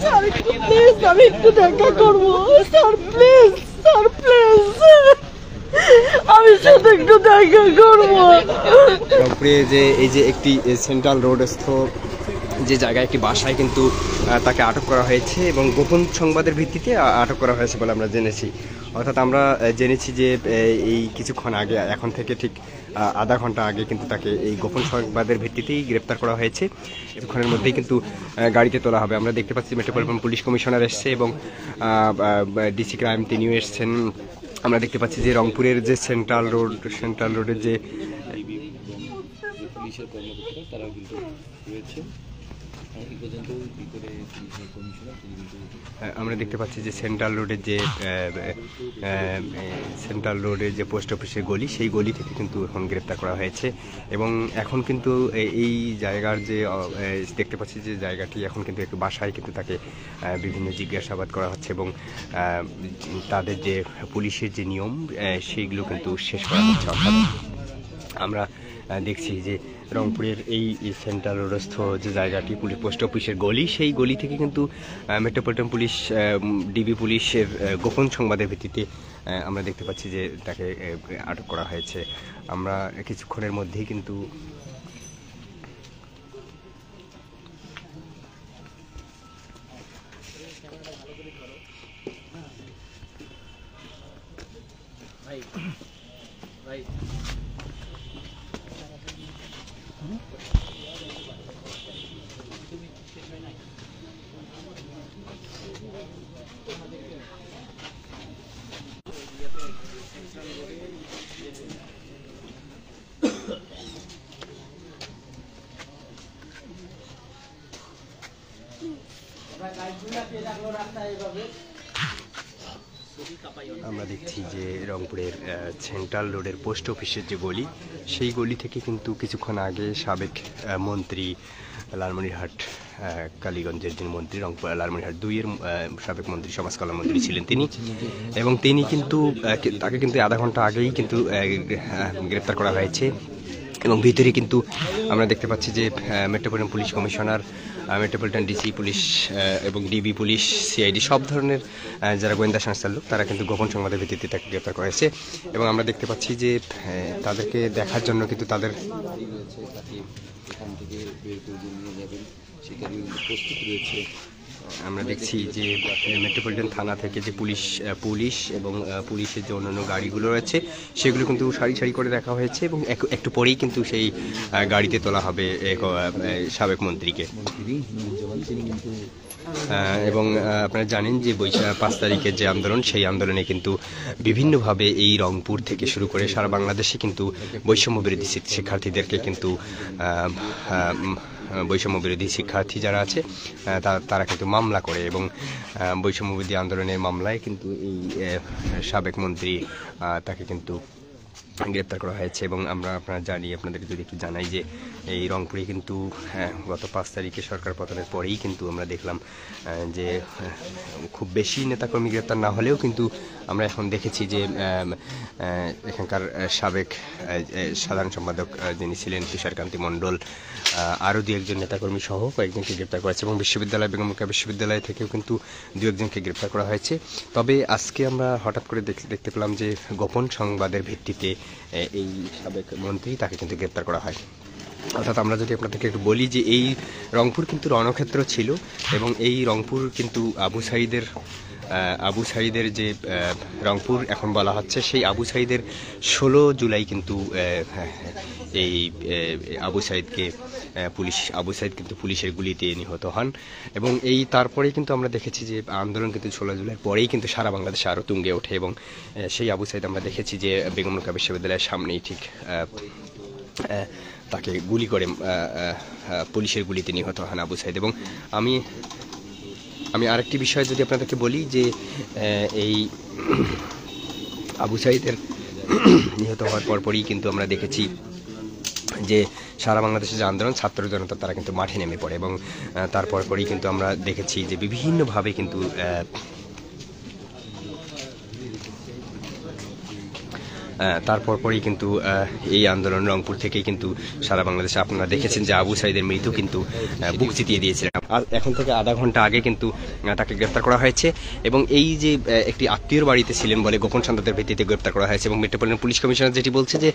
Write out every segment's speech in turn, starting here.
Sir please আমি একটু দেখা করবো স্যার, প্লিজ স্যার, প্লিজ আমি সাথে একটু দেখা করবো। রংপুরে যে এই যে একটি সেন্ট্রাল রোডস্থ যে জায়গায় একটি বাসায় কিন্তু তাকে আটক করা হয়েছে এবং গোপন সংবাদের ভিত্তিতে আটক করা হয়েছে বলে আমরা জেনেছি। অর্থাৎ আমরা জেনেছি যে এই কিছুক্ষণ আগে, এখন থেকে ঠিক আধা ঘন্টা আগে কিন্তু তাকে এই গোপন সংবাদের ভিত্তিতেই গ্রেপ্তার করা হয়েছে। কিছুক্ষণের মধ্যেই কিন্তু গাড়িতে তোলা হবে। আমরা দেখতে পাচ্ছি মেট্রোপলিটন পুলিশ কমিশনার এসছে এবং ডিসি ক্রাইম তিনিও এসছেন। আমরা দেখতে পাচ্ছি যে রংপুরের যে সেন্ট্রাল রোডের যে পুলিশের কর্মকর্তারা তারাও কিন্তু রয়েছে। আমরা দেখতে পাচ্ছি যে সেন্ট্রাল রোডের যে পোস্ট অফিসের গলি, সেই গলি থেকে কিন্তু এখন গ্রেপ্তার করা হয়েছে এবং এখন কিন্তু এই জায়গার যে দেখতে পাচ্ছি যে জায়গাটি এখন কিন্তু একটু বাসায় কিন্তু তাকে বিভিন্ন জিজ্ঞাসাবাদ করা হচ্ছে এবং তাদের যে পুলিশের যে নিয়ম সেইগুলো কিন্তু শেষ করা হচ্ছে। অর্থাৎ আমরা দেখছি যে রংপুরের এই সেন্ট্রাল রোডস্থ যে জায়গাটি পুলিশ পোস্ট অফিসের গলি, সেই গলি থেকে কিন্তু মেট্রোপলিটন পুলিশ ডিবি পুলিশের গোপন সংবাদের ভিত্তিতে আমরা দেখতে পাচ্ছি যে তাকে আটক করা হয়েছে। আমরা কিছুক্ষণের মধ্যেই কিন্তু আমরা দেখছি যে রংপুরের সেন্ট্রাল রোডের পোস্ট অফিসের যে গলি, সেই গলি থেকে কিন্তু কিছুক্ষণ আগে সাবেক মন্ত্রী লালমনিরহাট কালীগঞ্জের যিনি মন্ত্রী, রংপুর লালমনিরহাট 2-এর সাবেক মন্ত্রী, সমাজ কল্যাণ মন্ত্রী ছিলেন তিনি, এবং তিনি কিন্তু তাকে কিন্তু আধা ঘন্টা আগেই কিন্তু গ্রেপ্তার করা হয়েছে। এবং ভিতরে কিন্তু আমরা দেখতে পাচ্ছি যে metropolitan police commissioner, metropolitan DC police এবং ডিবি পুলিশ, সিআইডি সব ধরনের যারা গোয়েন্দা সংস্থার লোক, তারা কিন্তু গোপন সংবাদের ভিত্তিতে তাকে গ্রেপ্তার করা হয়েছে। এবং আমরা দেখতে পাচ্ছি যে তাদেরকে দেখার জন্য কিন্তু তাদের প্রস্তুত রয়েছে। আমরা দেখছি যে মেট্রোপলিটন থানা থেকে যে পুলিশ এবং পুলিশের যে অন্যান্য গাড়িগুলো রয়েছে, সেগুলো কিন্তু সারি সারি করে রাখা হয়েছে এবং একটু পরেই কিন্তু সেই গাড়িতে তোলা হবে সাবেক মন্ত্রীকে। এবং আপনারা জানেন যে 5 তারিখের যে আন্দোলন, সেই আন্দোলনে কিন্তু বিভিন্নভাবে এই রংপুর থেকে শুরু করে সারা বাংলাদেশে কিন্তু বৈষম্য বিরোধী শিক্ষার্থীদেরকে কিন্তু বৈষম্য বিরোধী শিক্ষার্থী যারা আছে তারা কিন্তু মামলা করে এবং বৈষম্য বিরোধী আন্দোলনের মামলায় কিন্তু এই সাবেক মন্ত্রী তাকে কিন্তু গ্রেপ্তার করা হয়েছে। এবং আপনারা জানি, আপনাদেরকে যদি একটু জানাই যে এই রংপুরে কিন্তু গত 5 তারিখে সরকার পতনের পরেই কিন্তু আমরা দেখলাম যে খুব বেশি নেতাকর্মী গ্রেপ্তার না হলেও কিন্তু আমরা এখন দেখেছি যে এখানকার সাবেক সাধারণ সম্পাদক যিনি ছিলেন তুষারকান্তি মণ্ডল, আরও 2-1 নেতাকর্মী সহ কয়েকজনকে গ্রেপ্তার করেছে এবং বেগম রোকেয়া বিশ্ববিদ্যালয় থেকেও কিন্তু 2-1জনকে গ্রেপ্তার করা হয়েছে। তবে আজকে আমরা হঠাৎ করে দেখতে পেলাম যে গোপন সংবাদের ভিত্তিতে এই সাবেক মন্ত্রী তাকে কিন্তু গ্রেপ্তার করা হয়। অর্থাৎ আমরা যদি আপনাদেরকে একটু বলি যে এই রংপুর কিন্তু রণক্ষেত্র ছিল এবং এই রংপুর কিন্তু আবু সাঈদের যে রংপুর এখন বলা হচ্ছে, সেই আবু সাঈদের 16 জুলাই কিন্তু এই আবু সাঈদ কিন্তু পুলিশের গুলিতে নিহত হন। এবং এই তারপরে কিন্তু আমরা দেখেছি যে আন্দোলন কিন্তু 16 জুলাই পরেই কিন্তু সারা বাংলাদেশে আরও তুঙ্গে ওঠে এবং সেই আবু সাঈদ আমরা দেখেছি যে বেগম রোকেয়া বিশ্ববিদ্যালয়ের সামনেই ঠিক তাকে গুলি করে পুলিশের গুলিতে নিহত হন আবু সাঈদ। এবং আমি আরেকটি বিষয় যদি আপনাদেরকে বলি যে এই আবু সাঈদের নিহত হওয়ার পরপরই কিন্তু আমরা দেখেছি যে সারা বাংলাদেশের যে আন্দোলন, ছাত্র জনতা তারা কিন্তু মাঠে নেমে পড়ে এবং তারপরই কিন্তু আমরা দেখেছি যে বিভিন্নভাবে কিন্তু তারপর পরই কিন্তু এই আন্দোলন রংপুর থেকেই কিন্তু সারা বাংলাদেশে আপনারা দেখেছেন যে আবু সাঈদের মৃত্যু কিন্তু বুক চিতিয়ে দিয়েছিলেন। আর এখন থেকে আধা ঘন্টা আগে কিন্তু তাকে গ্রেপ্তার করা হয়েছে এবং এই যে একটি আত্মীয়র বাড়িতে ছিলেন বলে গোপন সংবাদের ভিত্তিতে গ্রেপ্তার করা হয়েছে। এবং মেট্রোপলিটন পুলিশ কমিশনার যেটি বলছে যে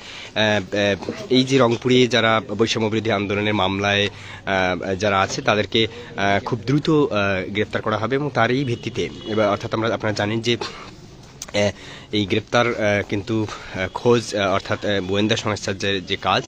এই যে রংপুরে যারা বৈষম্য বিরোধী আন্দোলনের মামলায় যারা আছে তাদেরকে খুব দ্রুত গ্রেপ্তার করা হবে এবং তারই ভিত্তিতে এবার অর্থাৎ আপনারা জানেন যে এই গ্রেপ্তার কিন্তু খোঁজ অর্থাৎ গোয়েন্দা সংস্থার যে কাজ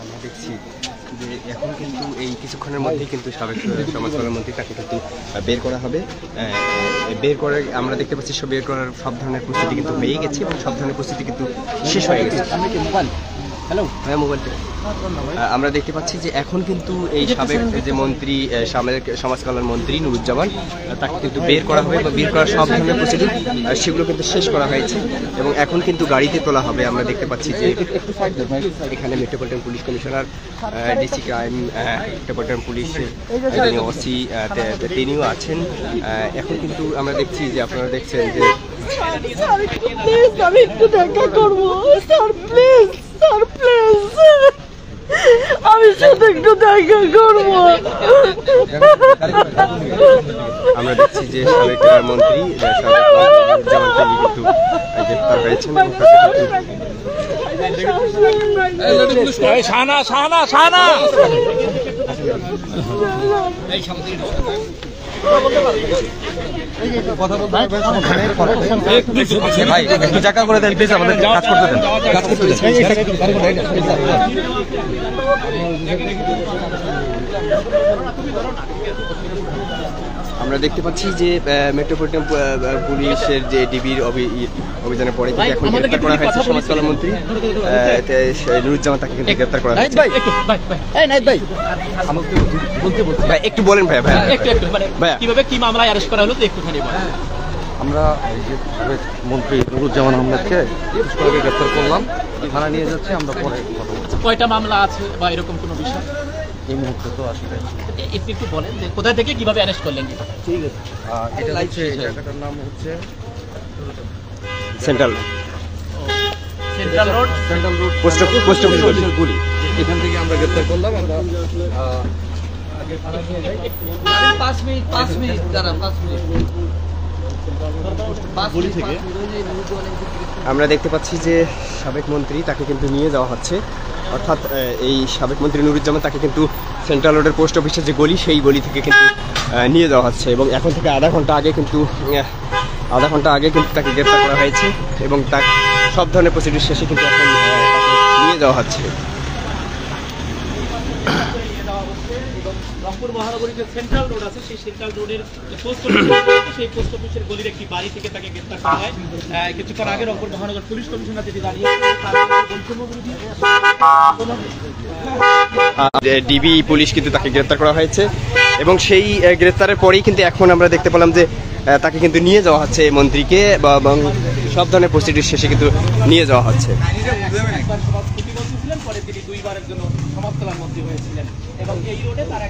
আমরা দেখছি যে এখন কিন্তু এই কিছুক্ষণের মধ্যেই কিন্তু সাবেক সমাজ কল্যাণ মন্ত্রী তাকে কিন্তু বের করা হবে। বের করে আমরা দেখতে পাচ্ছি বের করার সব ধরনের প্রস্তুতি কিন্তু হয়ে গেছে এবং সব ধরনের প্রস্তুতি কিন্তু শেষ হয়ে গেছে। হ্যালো হ্যাঁ মোবাইলটা আমরা দেখতে পাচ্ছি যে এখন কিন্তু এই সাবেক যে মন্ত্রী সাবেক সমাজ কল্যাণ মন্ত্রী নুরুজ্জামান তাকে কিন্তু বের করা হবে বা বের করার সব ধরনের প্রস্তুতি সেগুলো কিন্তু শেষ করা হয়েছে এবং এখন কিন্তু গাড়িতে তোলা হবে। আমরা দেখতে পাচ্ছি যে এখানে metropolitan police commissioner DC crime metropolitan police OC তিনিও আছেন। এখন কিন্তু আমরা দেখছি যে আপনারা দেখছেন যে আমি একটু দেখা করবো স্যার প্লিজ স্যার প্লিজ আমি সাথে একটু দেখা করবো। আমরা দেখছি যে সাবেক মন্ত্রী জামান কিন্তু গ্রেপ্তার হয়েছেন। ভাই একটু জায়গা করে দেন প্লিজ, আমাদের কাজ করতে দেন। আমরা দেখতে পাচ্ছি যে মেট্রোপলিটন পুলিশের যে ডিবির অভিযানের পরে এখন গ্রেপ্তার করা হয়েছে সমাজ কল্যাণ মন্ত্রী নুরুজ্জামান, তাকে কিন্তু গ্রেপ্তার করা হয়েছে। ভাই একটু বলেন ভাইয়া ভাইয়া কিভাবে কি মামলায় অ্যারেস্ট করা হলো একটুখানি বলেন। আমরা এই যে মন্ত্রী নুরুজ্জামান আহমেদকে গ্রেপ্তার করলাম, থানা নিয়ে যাচ্ছি, আমরা পরে কথা বলছি। কয়টা মামলা আছে বা এরকম কোনো বিষয় এই মুহূর্তে তো আসলে একটু বলেন যে কোথা থেকে কিভাবে অ্যারেস্ট করলেন। ঠিক আছে, এটা হচ্ছে এই জায়গাটার নাম হচ্ছে সেন্ট্রাল রোড পোস্ট অফিস গুলি। এখান থেকে আমরা গ্রেপ্তার করলাম। আমরা আমরা দেখতে পাচ্ছি যে সাবেক মন্ত্রী তাকে কিন্তু নিয়ে যাওয়া হচ্ছে, অর্থাৎ এই সাবেক মন্ত্রী নুরুজ্জামান তাকে কিন্তু সেন্ট্রাল রোডের পোস্ট অফিসের যে গলি সেই গলি থেকে কিন্তু নিয়ে যাওয়া হচ্ছে এবং এখন থেকে আধা ঘন্টা আগে কিন্তু তাকে গ্রেপ্তার করা হয়েছে এবং তার সব ধরনের প্রসিডিউর শেষে কিন্তু এখন নিয়ে যাওয়া হচ্ছে। রংপুর মহানগরীর যে সেন্ট্রাল রোড আছে সেই সেন্ট্রাল রোডের সেই পোস্ট অফিসের গলির একটি বাড়ি থেকে তাকে গ্রেপ্তার করা হয়। কিছুক্ষণ আগে রংপুর মহানগর পুলিশ কমিশনার যেটি দাঁড়িয়ে ডিবি পুলিশ কিন্তু তাকে গ্রেপ্তার করা হয়েছে এবং সেই গ্রেপ্তারের পরেই কিন্তু এখন আমরা দেখতে পেলাম যে তাকে কিন্তু নিয়ে যাওয়া হচ্ছে মন্ত্রীকে এবং সব ধরনের প্রসিডিউর শেষে কিন্তু নিয়ে যাওয়া হচ্ছে। পরে তিনি দুইবারের জন্য সমাজ কল্যাণ মন্ত্রী হয়েছিলেন এবং এই রোডে তারা